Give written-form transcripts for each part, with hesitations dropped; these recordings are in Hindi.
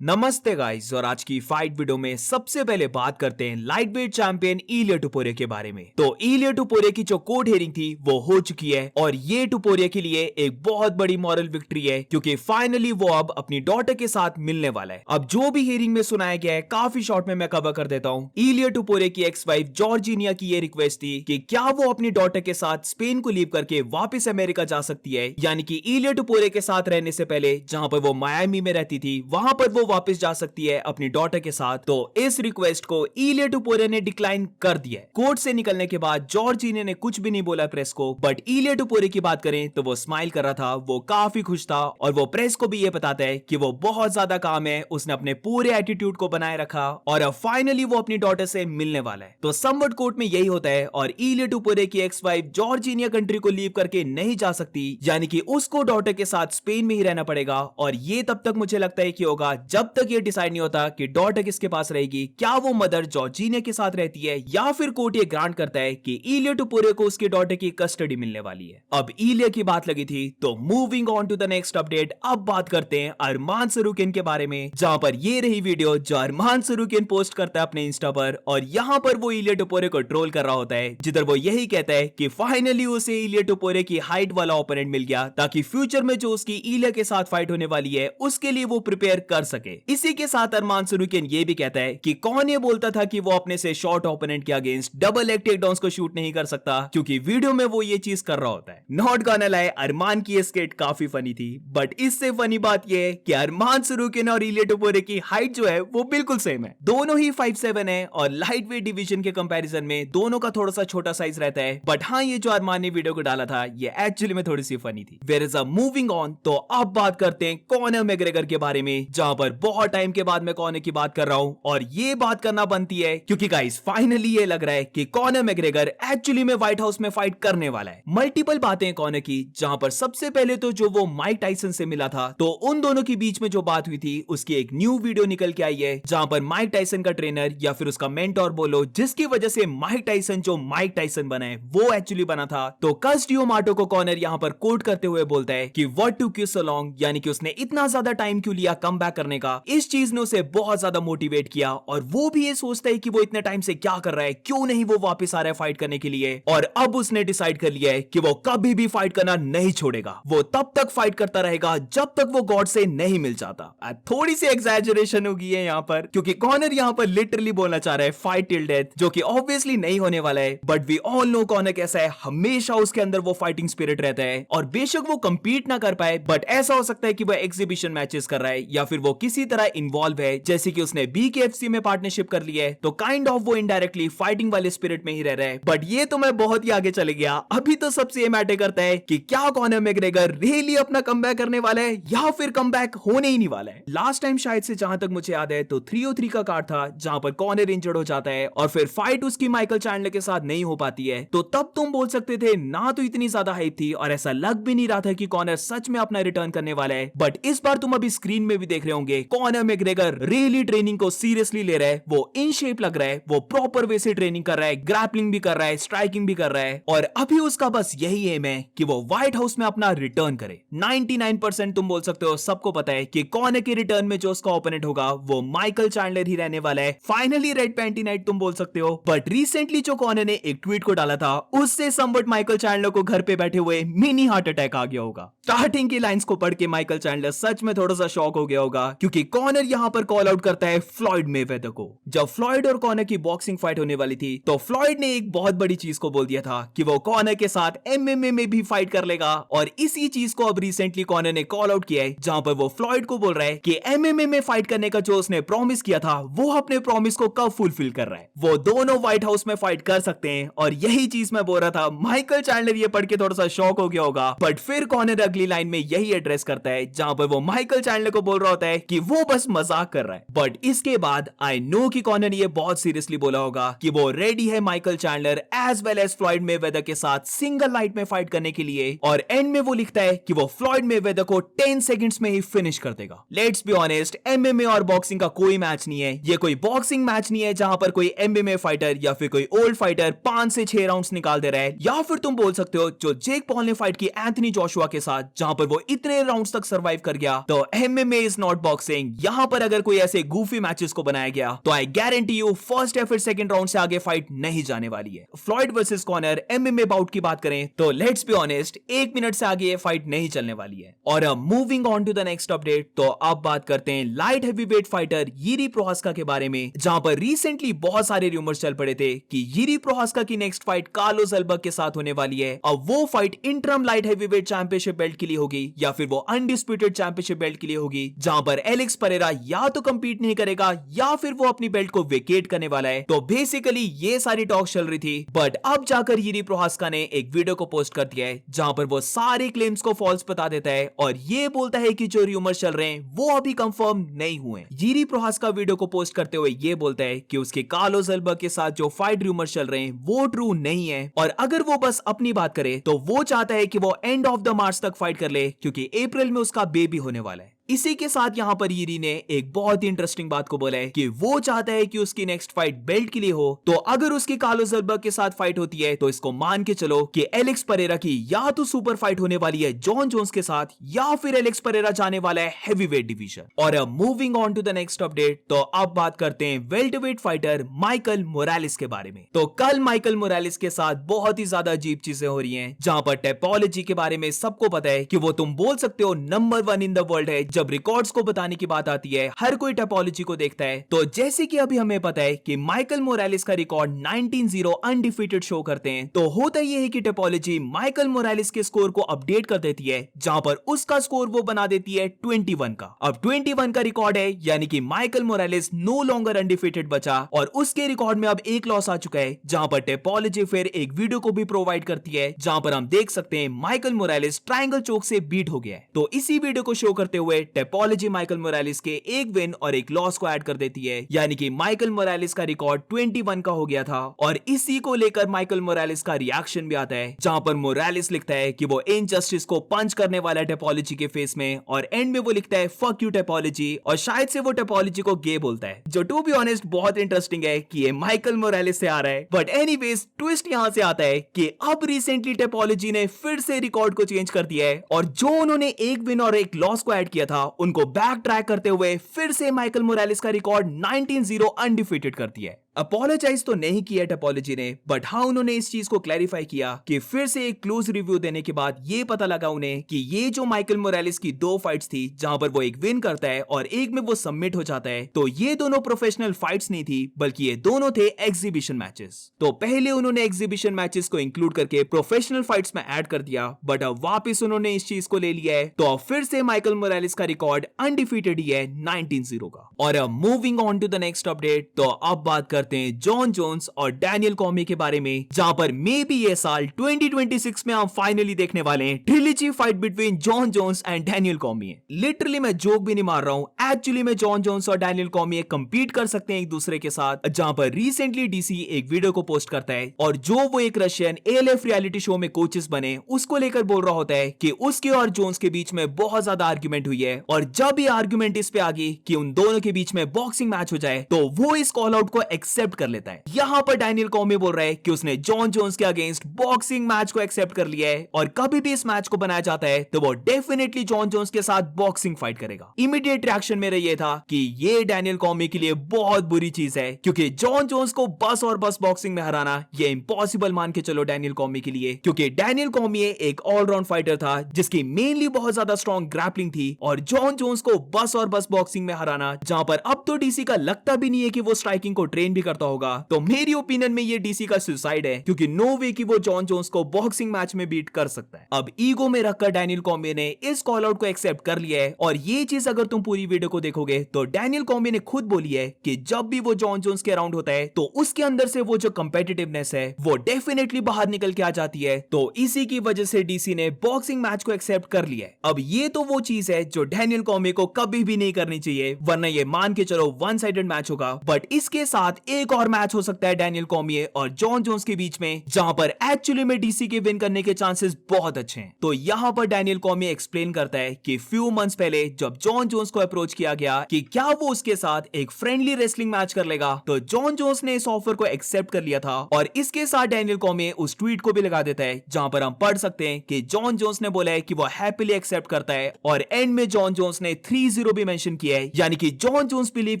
नमस्ते गाइस। और आज की फाइट वीडियो में सबसे पहले बात करते हैं लाइट वेट चैंपियन इलिया टुपुरिया के बारे में। तो इलिया टुपुरिया की जो कोर्ट हियरिंग थी वो हो चुकी है और ये टुपुरिया के लिए एक बहुत बड़ी मॉरल विक्ट्री है क्योंकि फाइनली वो अब अपनी डॉटर के साथ मिलने वाला है। अब जो भी हियरिंग में सुनाया गया है काफी शॉर्ट में मैं कवर कर देता हूँ। इलिया टुपुरिया की एक्स वाइफ जॉर्जिनिया की ये रिक्वेस्ट थी कि क्या वो अपनी डॉटर के साथ स्पेन को लीव करके वापस अमेरिका जा सकती है, यानी कि इलिया टुपुरिया के साथ रहने से पहले जहां पर वो मायामी में रहती थी वहां पर वो वापस जा सकती है अपनी डॉटर के साथ। तो इस रिक्वेस्ट को इलिया टुपुरिया ने डिक्लाइन कर दिया। कोर्ट से निकलने के बाद जॉर्जिनिया ने कुछ भी नहीं बोला प्रेस को, बट इलिया टुपुरिया की बात करें तो वो स्माइल कर रहा था, वो काफी खुश था और वो प्रेस को भी ये बताता है कि वो बहुत ज्यादा काम है, उसने अपने पूरे एटीट्यूड को बनाए रखा और अब फाइनली वो अपनी डॉटर से मिलने वाला है। तो समवट कोर्ट में यही होता है और इलिया टुपुरिया की एक्स वाइफ जॉर्जिनिया कंट्री को लीव करके नहीं जा सकती, यानी कि उसको डॉटर के साथ स्पेन में ही रहना पड़ेगा। और ये तब तक मुझे लगता है कि होगा जब तक ये डिसाइड नहीं होता कि डॉटर किसके पास रहेगी, क्या वो मदर जॉर्जिनिया के साथ रहती है या फिर कोर्ट ये ग्रांट करता है कि इलिया टुपुरिया को उसकी डॉटर की कस्टडी मिलने वाली है। अब इलिया की बात लगी थी तो moving on to the next update, अब बात करते हैं अरमान सरूकिन के बारे में, जहां पर ये रही वीडियो जो अरमान सरूकिन पोस्ट करता है अपने इंस्टा पर और यहां पर वो इलिया टुपुरिया को ट्रोल कर रहा होता है, जिधर वो यही कहता है कि फाइनली उसे इलिया टुपुरिया की हाइट वाला ओपोनेंट मिल गया ताकि फ्यूचर में जो उसकी इलिया के साथ फाइट होने वाली है उसके लिए वो प्रिपेयर कर सके। इसी के साथ अरमान सरूकिन ये भी कहता है कि कौन ये बोलता था कि वो अपने से शॉर्ट ओपोनेंट के अगेंस्ट डबल लेग टेकडाउन्स को शूट नहीं कर सकता, क्योंकि वीडियो में वो ये चीज कर रहा होता है। नॉट गोना लाई, अरमान की स्केट काफी फनी थी, बट इससे फनी बात ये है कि अरमान सरूकिन और इलिया टुपुरिया की हाइट जो है वो बिल्कुल सेम है। दोनों ही 5'7" है और लाइट वेट डिवीजन के कंपैरिजन में दोनों का थोड़ा सा छोटा साइज रहता है। बट हाँ, ये जो अरमान ने वीडियो को डाला था ये एक्चुअली में थोड़ी सी फनी थी। Where is a moving on, तो अब बात करते हैं कॉनर मैग्रेगर के बारे में, जहां पर बहुत टाइम के बाद मैं कॉनर की बात कर रहा हूं और ये बात करना बनती है क्योंकि गाइस फाइनली ये लग रहा है कि कॉनर मैग्रेगर एक्चुअली में व्हाइट हाउस में फाइट करने वाला है। मल्टीपल बातें कॉनर की, जहां पर सबसे पहले तो जो वो माइक टाइसन से मिला था तो उन दोनों के बीच में जो बात हुई थी उसकी एक न्यू वीडियो निकल के आई है, जहां पर माइक टाइसन का ट्रेनर या फिर उसका मेंटोर बोलो, जिसकी वजह से माइक टाइसन जो माइक टाइसन बना है वो एक्चुअली बना था। तो कस डियोमाटो को कॉनर यहां पर कोट करते हुए बोलता है कि व्हाट टू किस सो लॉन्ग, यानी कि उसने इतना ज्यादा टाइम क्यों लिया कम बैक करने का। इस चीज ने उसे बहुत ज्यादा मोटिवेट किया और वो भी ये सोचता है कि वो इतने टाइम से क्या कर रहा है, क्यों नहीं वो वापस आ रहा है फाइट करने के लिए। और अब उसने डिसाइड कर लिया है कि वो कभी भी फाइट करना नहीं छोड़ेगा, वो तब तक फाइट करता रहेगा जब तक वो गॉड से नहीं मिल जाता। थोड़ी सी एग्जैजरेशन होगी है यहाँ पर, क्योंकि कॉनर यहाँ पर लिटरली बोलना चाह रहा है फाइट टिल डेथ, जो कि ऑब्वियसली नहीं होने वाला है। But we all know Conor कैसा है, हमेशा उसके अंदर वो फाइटिंग स्पिरिट रहता है और बेशक वो कंपीट ना कर पाए, बट ऐसा हो सकता है कि वो एग्जीबिशन मैचेस कर रहा है या फिर वो किसी तरह इन्वॉल्व है, जैसे कि उसने बीकेएफसी में पार्टनरशिप कर ली है, तो काइंड ऑफ वो इनडायरेक्टली फाइटिंग वाले स्पिरिट में ही रह रहा है। बट ये तो मैं बहुत ही आगे चले गया। अभी तो सबसे ये मैटर करता है कि क्या कॉनर मैग्रेगर रियली अपना कमबैक करने वाला है या फिर कमबैक होने ही नहीं वाला है। लास्ट टाइम शायद से जहां तक मुझे याद है तो 303 का कार्ड था जहां पर कॉनर इंजर्ड हो जाता है और फिर फाइट उसकी माइकल चैंडलर के साथ नहीं हो पाती है। तो तब तुम बोल सकते थे ना तो इतनी ज्यादा हाइप थी और ऐसा लग भी नहीं रहा था कि कॉनर सच में अपना रिटर्न करने वाला है। बट इस बार तुम अभी स्क्रीन में भी देख रहे होंगे कॉनर मैग्रेगर रियली ट्रेनिंग को सीरियसली ले रहा है, वो इन शेप लग रहा है, वो प्रॉपर वे से ट्रेनिंग कर रहा है, ग्रैपलिंग भी कर रहा है, स्ट्राइकिंग भी कर रहा है और अभी उसका बस यही एम है कि वो व्हाइट हाउस में अपना रिटर्न करे। 99% तुम बोल सकते हो सबको पता है कि कॉनर के रिटर्न में जो उसका ओपोनेंट होगा वो माइकल चैंडलर ही रहने वाला है। फाइनली रेड पैंटी नाइट तुम बोल सकते हो, बट रिसेंटली जो कॉनर ने एक ट्वीट को डाला था उससे समवट माइकल चैंडलर को घर पे बैठे हुए मिनी हार्ट अटैक आ गया होगा। स्टार्टिंग की लाइंस को पढ़ के माइकल चैंडलर सच में थोड़ा सा शॉक हो गया होगा, क्योंकि कॉनर यहां पर कॉल आउट करता है फ्लॉयड मेवेदर को। जब फ्लॉयड और कॉनर की बॉक्सिंग फाइट होने वाली थी तो फ्लॉयड ने एक बहुत बड़ी चीज को बोल दिया था कि वो कॉनर के साथ एमएमए में भी फाइट कर लेगा और इसी चीज को अब रिसेंटली कॉनर ने कॉल आउट किया है, जहां पर वो फ्लॉयड को बोल रहा है कि एमएमए में फाइट करने का जो उसने प्रॉमिस किया था वो अपने प्रॉमिस को कब फुलफिल कर रहा है। वो दोनों व्हाइट हाउस में फाइट कर सकते हैं और यही चीज मैं बोल रहा था। माइकल चैंडलर ये पढ़ के थोड़ा सा शॉक हो गया होगा, बट फिर कॉनर अगली लाइन में यही एड्रेस करता है जहां पर वो माइकल चैंडलर को बोल रहा होता है कि वो बस मजाक कर रहा है। बट इसके बाद आई नो कि कॉनर ने ये बहुत सीरियसली बोला होगा कि वो रेडी है Michael Chandler as well as Floyd Mayweather के साथ सिंगल लाइट में फाइट करने के लिए, और एंड में वो लिखता है कि वो फ्लॉयड मेवेदर को 10 सेकंड्स में ही फिनिश कर देगा। लेट्स बी ऑनेस्ट, एमएमए और बॉक्सिंग का कोई मैच नहीं है, ये कोई बॉक्सिंग मैच नहीं है जहां पर कोई एमएमए फाइटर या फिर कोई ओल्ड फाइटर 5 से 6 राउंड्स निकाल दे रहा है, या फिर तुम बोल सकते हो जो जेक पॉल ने फाइट की एंथनी जोशुआ के साथ जहां पर वो इतने राउंड्स तक सर्वाइव कर गया। तो MMA is not boxing, boxing, यहाँ पर अगर कोई ऐसे गूफी मैचेस को बनाया गया तो आई गारंटी यू फर्स्ट या फिर सेकंड राउंड से आगे फाइट नहीं जाने वाली है। Floyd versus Conor MMA bout की बात करें तो लेट्स बी ऑनेस्ट, 1 मिनट से आगे ये फाइट नहीं चलने वाली है। और अब moving on to the next update, तो अब बात करते हैं light heavyweight fighter Jiri Prochazka के बारे में, जहां पर रिसेंटली बहुत सारे रूमर्स चल पड़े थे कि यिरी प्रोहास्का की नेक्स्ट फाइट कार्लोस अल्बर्ग के साथ होने वाली है। अब वो fight interim light heavyweight championship belt के लिए होगी या फिर वो अनडिस्प्यूटेड चैंपियनशिप बेल्ट के लिए होगी, जहां पर एलेक्स परेरा या तो कंपीट नहीं करेगा या फिर वो अपनी बेल्ट को वेकेट करने वाला है। तो बेसिकली ये सारी टॉक चल रही थी, बट अब जाकर यिरी प्रोहास्का ने एक वीडियो को पोस्ट कर दिया है जहां पर वो सारे क्लेम्स को फॉल्स बता देता है और ये बोलता है कि जो रूमर्स चल रहे हैं वो अभी कंफर्म नहीं हुए। यिरी प्रोहास्का वीडियो को पोस्ट करते हुए ये बोलता है कि उसके कार्लोस अल्बर्ग के साथ जो फाइट रूमर्स चल रहे हैं वो ट्रू नहीं है, और अगर वो बस अपनी बात करे तो वो चाहता है कि वो एंड ऑफ द मार्च तक फाइट कर ले, क्योंकि अप्रैल में उसका बेबी होने वाला है। इसी के साथ यहाँ पर यिरी ने एक बहुत ही इंटरेस्टिंग बात को बोला है कि वो चाहता है कि उसकी नेक्स्ट फाइट बेल्ट के लिए हो, तो अगर उसकी कार्लोस अल्बर्ग के साथ फाइट होती है तो इसको मान के चलो कि एलेक्स परेरा की या तो सुपर फाइट होने वाली है जॉन जोन्स के साथ, या फिर एलेक्स परेरा जाने वाला है हैवीवेट डिवीजन। और अब moving on to the next update, तो अब बात करते हैं वेल्टरवेट फाइटर माइकल मोरालेस के बारे में। तो कल माइकल मोरालेस के साथ बहुत ही ज्यादा अजीब चीजें हो रही है, जहां पर टेपोलॉजी के बारे में सबको पता है कि वो तुम बोल सकते हो नंबर 1 इन द वर्ल्ड है। जब रिकॉर्ड्स को बताने की बात आती है हर कोई टोपोलॉजी को देखता है। तो जैसे कि अभी हमें पता है कि माइकल मोरालेस का रिकॉर्ड 19-0 अनडिफीटेड शो करते हैं, तो होता यह है कि टोपोलॉजी माइकल मोरालेस के स्कोर को अपडेट कर देती है, जहां पर उसका स्कोर वो बना देती है 21 का। अब 21 का रिकॉर्ड है, यानी कि Michael Morales no longer undefeated बचा और उसके रिकॉर्ड में अब एक लॉस आ चुका है, जहां पर टोपोलॉजी फिर एक वीडियो को भी प्रोवाइड करती है जहां पर हम देख सकते हैं माइकल मोरालेस ट्रायंगल चोक से बीट हो गया है। तो इसी वीडियो को शो करते हुए टोपोलॉजी माइकल मोरालेस के एक विन और एक लॉस को ऐड कर देती है, यानी कि माइकल मोरालेस का रिकॉर्ड 21 का हो गया था। और इसी को लेकर माइकल मोरालेस का रिएक्शन भी आता है, जहां पर मोरालेस लिखता है कि वो इनजस्टिस को पंच करने वाला है टोपोलॉजी के फेस में, और एंड में वो लिखता है फक यू टोपोलॉजी, और शायद से वो टोपोलॉजी को गे बोलता है, जो टू बी ऑनेस्ट बहुत इंटरेस्टिंग है कि ये माइकल मोरालेस से आ रहा है। बट एनीवेज ट्विस्ट यहां से आता है कि अब रिसेंटली टोपोलॉजी ने फिर से रिकॉर्ड को चेंज कर दिया है, और जो उन्होंने एक विन और एक लॉस को ऐड किया था उनको बैक ट्रैक करते हुए फिर से माइकल मोरालेस का रिकॉर्ड 19-0 अनडिफीटेड कर दिया है। अपोलोजाइज तो नहीं किया टोपोलॉजी ने, बट हाँ उन्होंने इस चीज को क्लैरिफाई किया कि फिर से एक क्लोज रिव्यू देने के बाद ये पता लगा उन्हें कि ये जो माइकल मोरालेस की 2 फाइट्स थी जहां पर वो एक विन करता है और एक में वो सबमिट हो जाता है, तो ये दोनों प्रोफेशनल फाइट्स नहीं थी, बल्कि ये दोनों थे एग्जीबिशन मैचेस। तो पहले उन्होंने एग्जीबिशन मैचेस को इंक्लूड करके प्रोफेशनल फाइट्स में ऐड कर दिया, बट अब वापस उन्होंने इस चीज को ले लिया है, तो अब फिर से माइकल मोरालेस का रिकॉर्ड अनडिफीटेड ही है 19-0 का। और अब moving on to the next update, तो अब बात करते हैं जॉन जोन्स और डैनियल कॉर्मिये के बारे में, जहां पर मे बी ये साल 2026 में हम फाइनली देखने वाले हैं trilogy fight between Jon Jones and Daniel Cormier. Literally मैं जोक भी नहीं मार रहा हूं, एक्चुअली में जॉन जोन्स और डैनियल कॉर्मिये कंपीट कर सकते हैं एक दूसरे के साथ, जहां पर रिसेंटली डीसी एक वीडियो को पोस्ट करता है और जो वो एक रशियन एएलएफ रियलिटी शो में कोचेस बने उसको लेकर बोल रहा होता है कि उसके और जोन्स के बीच में बहुत ज्यादा आर्ग्यूमेंट हुई है, और जब ये आर्ग्यूमेंट इस पे आ गई कि उन दोनों के बीच में बॉक्सिंग मैच हो जाए तो वो इस कॉल आउट को एक्सेप्ट कर लेता है। यहाँ पर डैनियल कॉर्मिये बोल रहा है कि उसने जॉन जोन्स के अगेंस्ट बॉक्सिंग मैच को एक्सेप्ट कर लिया है, और कभी भी इस मैच को बनाया जाता है तो वो डेफिनेटली जॉन जोन्स के साथ बॉक्सिंग फाइट करेगा। इमीडिएट रिएक्शन मेरा ये था कि ये डैनियल कॉर्मिये के लिए बहुत बुरी चीज है, क्योंकि जॉन जोन्स को बस और बस बॉक्सिंग में हराना ये इम्पॉसिबल मान के चलो डैनियल कॉर्मिये के लिए, क्योंकि डैनियल कॉर्मिये एक ऑलराउंड फाइटर था जिसकी मेनली बहुत ज्यादा स्ट्रॉन्ग ग्रैपलिंग थी, और जॉन जोन्स को बस और बस बॉक्सिंग में हराना, जहां पर अब तो डीसी का लगता भी नहीं है कि वो स्ट्राइकिंग को ट्रेन भी करता होगा, तो मेरी ओपिनियन में ये डीसी का सुसाइड है, क्योंकि नो वे कि वो जॉन जोन्स को बॉक्सिंग मैच में बीट कर सकता है। अब ईगो में रखकर डैनियल कॉर्मिये ने इस कॉल आउट को एक्सेप्ट कर लिया है, और ये चीज अगर तुम पूरी वीडियो को देखोगे तो डैनियल कॉर्मिये ने खुद बोली है कि जब भी वो जॉन जोन्स के अराउंड होता है तो उसके अंदर से वो जो कंपेटिटिवनेस है वो डेफिनेटली बाहर निकल के आ जाती है, तो इसी की वजह से डीसी ने बॉक्सिंग मैच को एक्सेप्ट कर लिया है। अब ये तो वो चीज है जो डैनियल कॉर्मिये को कभी भी नहीं करनी चाहिए, वरना ये मान के चलो वन साइडेड मैच होगा। बट इसके साथ एक और मैच हो सकता है डैनियल कॉर्मिये और जॉन जोन्स के बीच में, जहां पर एक्चुअली में डीसी के विन करने के चांसेस बहुत अच्छे हैं। तो यहाँ पर डैनियल कॉर्मिये एक्सप्लेन करता है कि फ्यू मंथ्स पहले जब जॉन जोन्स को अप्रोच किया गया कि क्या वो उसके साथ एक फ्रेंडली रेसलिंग मैच कर लेगा, तो जॉन जोन्स ने इस ऑफर को एक्सेप्ट कर लिया था। और इसके साथ डैनियल कॉर्मिये उस ट्वीट को भी लगा देता है जहां पर हम पढ़ सकते हैं कि जॉन जोन्स ने बोला है कि वो हैप्पीली एक्सेप्ट करता है, और एंड में जॉन जोन्स ने 3-0 भी मेंशन किया है, यानी कि जॉन जोन्स बिलीव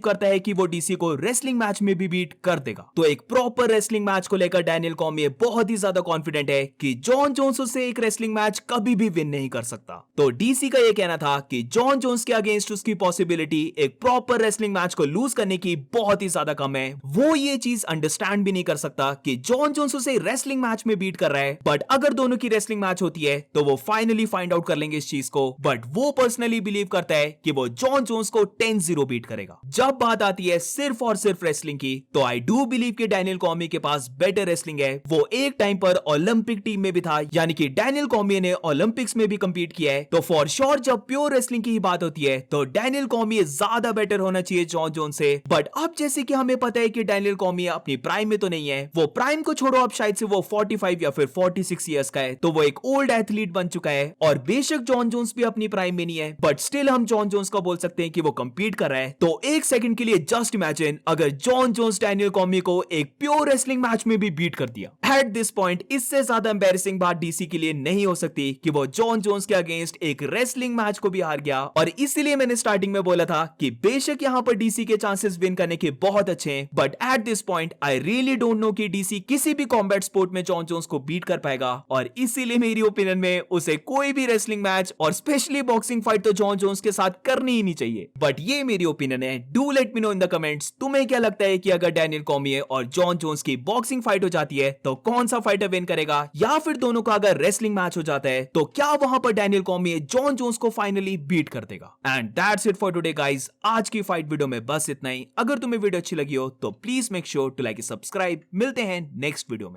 करता है कि वो डीसी को रेसलिंग मैच में भी बीट कर देगा। तो एक प्रॉपर रेसलिंग मैच को लेकर डैनियल कॉर्मिये बहुत ही ज्यादा कॉन्फिडेंट है कि जॉन जोन्स उससे एक रेसलिंग मैच कभी भी विन नहीं कर सकता। तो डीसी का यह कहना था कि जॉन जोन्स के अगेंस्ट उसकी पॉसिबिलिटी एक प्रॉपर रेसलिंग मैच को लूज करने की बहुत ही ज्यादा कम है। वो ये चीज अंडरस्टैंड भी नहीं कर सकता कि जॉन जोन्स उसे रेसलिंग मैच में बीट कर रहा है, बट अगर दोनों की रेसलिंग मैच होती है तो वो फाइनली फाइंड आउट कर लेंगे इस चीज को। बट वो पर्सनली बिलीव करता है कि वो जॉन जोन्स को 10-0 बीट करेगा। जब बात आती है सिर्फ और सिर्फ रेसलिंग की, तो आई डू बिलीव कि डैनियल कॉर्मिये के पास बेटर रेसलिंग है। वो एक टाइम पर ओलंपिक टीम में भी था, यानी कि डैनियल कॉर्मिये ने ओलंपिक्स में भी कंपीट किया है। तो फॉर श्योर जब प्योर रेसलिंग की ही बात होती है तो डैनियल कॉर्मिये ज्यादा बेटर होना चाहिए जॉन जोन्स से। बट अब जैसे कि हमें पता है कि डैनियल कॉर्मिये अपनी प्राइम में तो नहीं है, वो प्राइम को छोड़ो, अब शायद से वो 45 या फिर 46 इयर्स का है, तो वो एक ओल्ड एथलीट बन चुका है। और बेशक जॉन जोन्स भी अपनी प्राइम में नहीं है, बट स्टिल हम जॉन जोन्स का बोल सकते हैं कि वो कंपीट कर रहा है। तो एक सेकंड के लिए जस्ट इमेजिन अगर जॉन जोन्स डैनियल कॉर्मिये को एक प्योर रेसलिंग मैच में भी बीट कर दिया। एट दिस पॉइंट इससे ज्यादा एम्बैरेसिंग बात डीसी के लिए नहीं हो सकती कि वो जॉन जोन्स के अगेंस्ट एक रेसलिंग मैच को भी हार गया। और इसीलिए मैंने स्टार्टिंग में बोला था कि बेशक यहां पर डीसी के चांसेस विन करने के बहुत अच्छे हैं, but at this point I really don't know कि डीसी किसी भी कॉम्बैट स्पोर्ट में जॉन जोन्स को बीट कर पाएगा। और इसीलिए मेरी ओपिनियन में उसे कोई भी रेसलिंग मैच और स्पेशली बॉक्सिंग फाइट तो जॉन जोन्स के साथ करनी ही नहीं चाहिए। बट ये मेरी ओपिनियन है, do let me know in the comments, तुम्हें क्या लगता है कि अगर डैनियल कॉर्मिये और जॉन जोन्स की बॉक्सिंग फाइट हो जाती है तो कौन सा फाइटर विन करेगा, या फिर दोनों का अगर रेसलिंग मैच हो जाता है तो क्या वहां पर डैनियल कॉर्मिये जॉन जोन्स को फाइनली बीट कर देगा। And that's it for today guys, आज की फाइट वीडियो में बस इतना ही। अगर तुम्हें वीडियो अच्छी लगी हो तो please make sure to like subscribe. मिलते हैं नेक्स्ट वीडियो में।